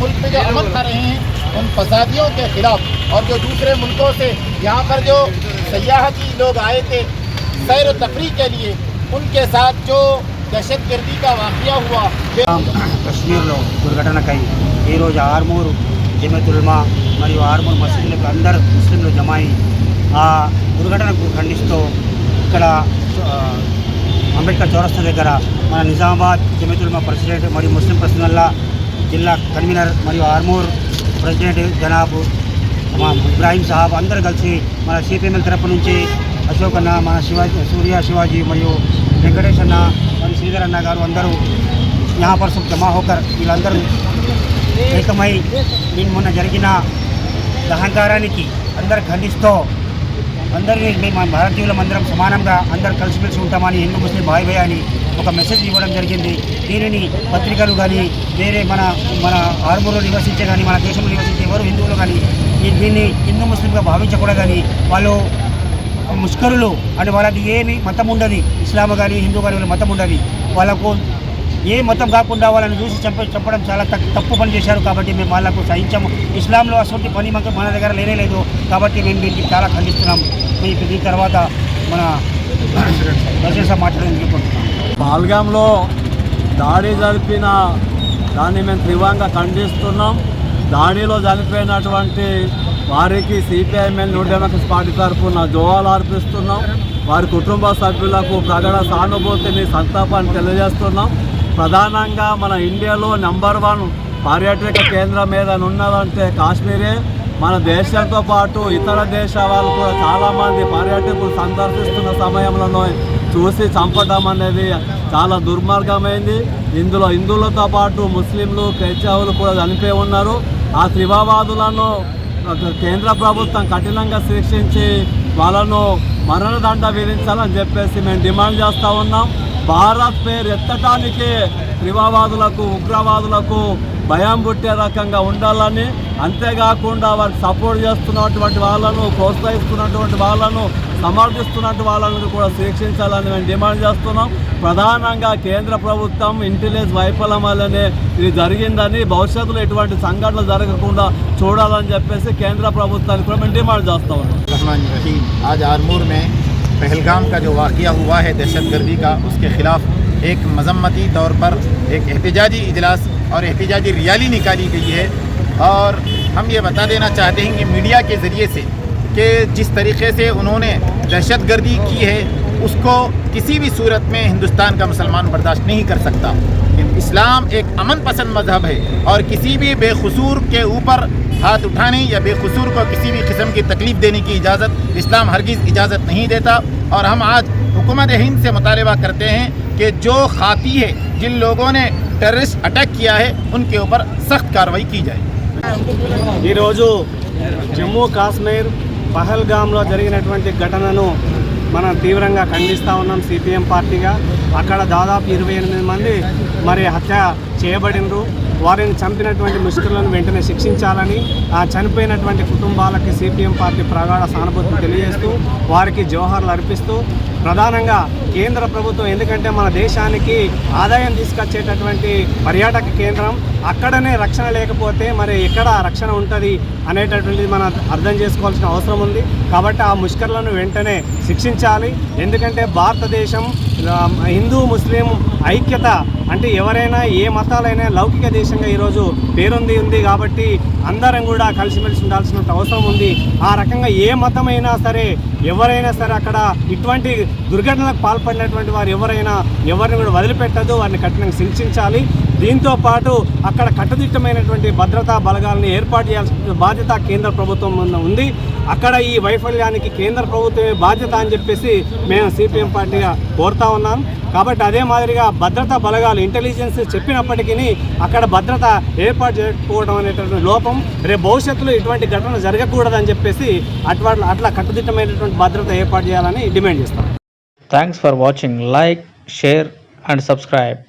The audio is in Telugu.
मुल्क पे जो अमल कर रहे हैं उन फसादियों के खिलाफ, और जो दूसरे मुल्कों से यहाँ पर जो सयाहती लोग आए थे सैर व तफरी के लिए, उनके साथ जो दहशतगर्दी का वाक़या हुआ కశ్మీర్లో దుర్ఘటనకై ఈరోజు ఆర్మూర్ జమీయతుల్ ఉలమా మరియు ఆర్మూర్ మసీదులకు అందరు ముస్లింలు జమాయి ఆ దుర్ఘటనకు ఖండిస్తూ ఇక్కడ అంబేద్కర్ చౌరస్తా దగ్గర మన నిజామాబాద్ జమీయతుల్ ఉలమా ప్రెసిడెంట్ మరియు ముస్లిం పర్సనల్లా జిల్లా కన్వీనర్ మరియు ఆర్మూర్ ప్రెసిడెంట్ జనాబ్ ఇబ్రాహీం సాహబ్ అందరూ కలిసి మన సిపిఎంఎల్ తరపు నుంచి అశోక్ అన్న, మన శివాజీ మరియు వెంకటేష్ అన్న మరియు శ్రీధర్ అన్న గారు అందరూ यहाँ पर सब जमा होकर వీళ్ళందరూ ఏకమై మొన్న జరిగిన దహనకారానికి అందరూ ఖండిస్తూ అందరినీ మేము భారతీయులం అందరం సమానంగా అందరూ కలిసిమెలిసి ఉంటామని హిందూ ముస్లిం భాయ్ భాయ్ అని ఒక మెసేజ్ ఇవ్వడం జరిగింది. దీనిని పత్రికలు కానీ వేరే మన ఆర్మూర్లో నివసించే కానీ మన దేశంలో నివసించే ఎవరు హిందువులు కానీ దీన్ని హిందూ ముస్లింగా భావించకూడదని వాళ్ళు ముష్కరులు అని వాళ్ళది ఏమి మతం ఉండదు, ఇస్లాం కానీ హిందూ కానీ వాళ్ళ మతం ఉండదు, వాళ్ళకు ఏ మతం కాకుండా వాళ్ళని చూసి చెప్పడం చాలా తప్పు పని చేశారు. కాబట్టి మేము వాళ్ళకు సహించాము. ఇస్లాంలో అటువంటి పని మన దగ్గర లేనే లేదు. కాబట్టి మేము దీనికి చాలా ఖండిస్తున్నాం. మీకు దీని తర్వాత మన ప్రెసిడెంట్ మాట్లాడుకుంటున్నాం. పహల్గామ్లో దాడి జరిపిన దాన్ని మేము తీవ్రంగా ఖండిస్తున్నాం. దాడిలో చనిపోయినటువంటి వారికి సిపిఐఎంఎల్ న్యూ డెమోక్రసీ పార్టీ తరఫున జోహాలు అర్పిస్తున్నాం. వారి కుటుంబ సభ్యులకు ప్రగాఢ సానుభూతిని, సంతాపాన్ని తెలియజేస్తున్నాం. ప్రధానంగా మన ఇండియాలో నెంబర్ 1 పర్యాటక కేంద్రం ఏదైనా ఉన్నదంటే కాశ్మీరే. మన దేశంతో పాటు ఇతర దేశాల వాళ్ళు కూడా చాలామంది పర్యాటకులు సందర్శిస్తున్న సమయంలో చూసి చంపడం అనేది చాలా దుర్మార్గమైంది. ఇందులో హిందువులతో పాటు ముస్లింలు, క్రైస్తవులు కూడా చనిపోయి ఉన్నారు. ఆ తీవ్రవాదులను కేంద్ర ప్రభుత్వం కఠినంగా శిక్షించి వాళ్ళను మరణదండ విధించాలని చెప్పేసి మేము డిమాండ్ చేస్తూ ఉన్నాం. భారత్ పేరు ఎత్తటానికి తీవ్రవాదులకు, ఉగ్రవాదులకు భయం పుట్టే రకంగా ఉండాలని, అంతేకాకుండా వారికి సపోర్ట్ చేస్తున్నటువంటి వాళ్ళను, ప్రోత్సహిస్తున్నటువంటి వాళ్ళను, సమర్థిస్తున్నటువంటి వాళ్ళను కూడా శిక్షించాలని మేము డిమాండ్ చేస్తున్నాం. ప్రధానంగా కేంద్ర ప్రభుత్వం ఇంటెలిజెన్స్ వైఫల్యం వల్లనే ఇది జరిగిందని, భవిష్యత్తులో ఎటువంటి సంఘటనలు జరగకుండా చూడాలని చెప్పేసి కేంద్ర ప్రభుత్వానికి కూడా మేము డిమాండ్ చేస్తూ ఉన్నాం. आज आरमूर में पहलगाम का जो वाक़या हुआ है दहशतगर्दी का, उसके ख़िलाफ़ एक मजम्मती तौर पर एक एहतजाजी इजलास और एहतजाजी रैली निकाली गई है। और हम ये बता देना चाहते हैं कि मीडिया के ज़रिए से कि जिस तरीक़े से उन्होंने दहशतगर्दी की है उसको किसी भी सूरत में हिंदुस्तान का मुसलमान बर्दाश्त नहीं कर सकता। इस्लाम एक अमन पसंद मज़हब है और किसी भी बेकसूर के ऊपर हाथ उठाने या बेकसूर को किसी भी किस्म की तकलीफ़ देने की इजाज़त इस्लाम हरगिज़ इजाज़त नहीं देता। और हम आज हुकूमत हिंद से मुतालबा करते हैं कि जो खाती है, जिन लोगों ने टेररिस्ट अटैक किया है, उनके ऊपर सख्त कार्रवाई की जाए। ఈరోజు జమ్మూ కాశ్మీర్ పహల్గామ్లో జరిగినటువంటి ఘటనను మనం తీవ్రంగా ఖండిస్తూ ఉన్నాం సిపిఎం పార్టీగా. అక్కడ దాదాపు 28 మంది మరి హత్య చేయబడినరు. వారిని చంపినటువంటి ముష్కరులను వెంటనే శిక్షించాలని, ఆ చనిపోయినటువంటి కుటుంబాలకి సిపిఎం పార్టీ ప్రగాఢ సానుభూతిని తెలియజేస్తూ వారికి జోహార్లు అర్పిస్తూ, ప్రధానంగా కేంద్ర ప్రభుత్వం ఎందుకంటే మన దేశానికి ఆదాయం తీసుకొచ్చేటటువంటి పర్యాటక కేంద్రం, అక్కడనే రక్షణ లేకపోతే మరి ఎక్కడ రక్షణ ఉంటుంది అనేటటువంటిది మనం అర్థం చేసుకోవాల్సిన అవసరం ఉంది. కాబట్టి ఆ ముష్కరులను వెంటనే శిక్షించాలి. ఎందుకంటే భారతదేశం హిందూ ముస్లిం ఐక్యత అంటే ఎవరైనా ఏ మతాలైనా లౌకిక దేశంగా ఈరోజు పేరుంది కాబట్టి అందరం కూడా కలిసిమెలిసి ఉండాల్సిన అవసరం ఉంది. ఆ రకంగా ఏ మతమైనా సరే ఎవరైనా సరే అక్కడ ఇటువంటి దుర్ఘటనలకు పాల్పడినటువంటి వారు ఎవరిని కూడా వదిలిపెట్టదు, వారిని కఠినంగా శిక్షించాలి. దీంతో పాటు అక్కడ కట్టుదిట్టమైనటువంటి భద్రతా బలగాలను ఏర్పాటు చేయాల్సిన బాధ్యత కేంద్ర ప్రభుత్వం ఉంది. అక్కడ ఈ వైఫల్యానికి కేంద్ర ప్రభుత్వమే బాధ్యత అని చెప్పేసి మేము సిపిఎం పార్టీగా కోరుతా ఉన్నాం. కాబట్టి అదే మాదిరిగా భద్రతా బలగాలు ఇంటెలిజెన్స్ చెప్పినప్పటికీ అక్కడ భద్రత ఏర్పాటు చేయకపోవడం అనేటువంటి లోపం, రేపు భవిష్యత్తులో ఇటువంటి ఘటన జరగకూడదని చెప్పేసి అట్లా కట్టుదిట్టమైనటువంటి భద్రత ఏర్పాటు చేయాలని డిమాండ్ చేస్తాం. Thanks for watching. Like, share and subscribe.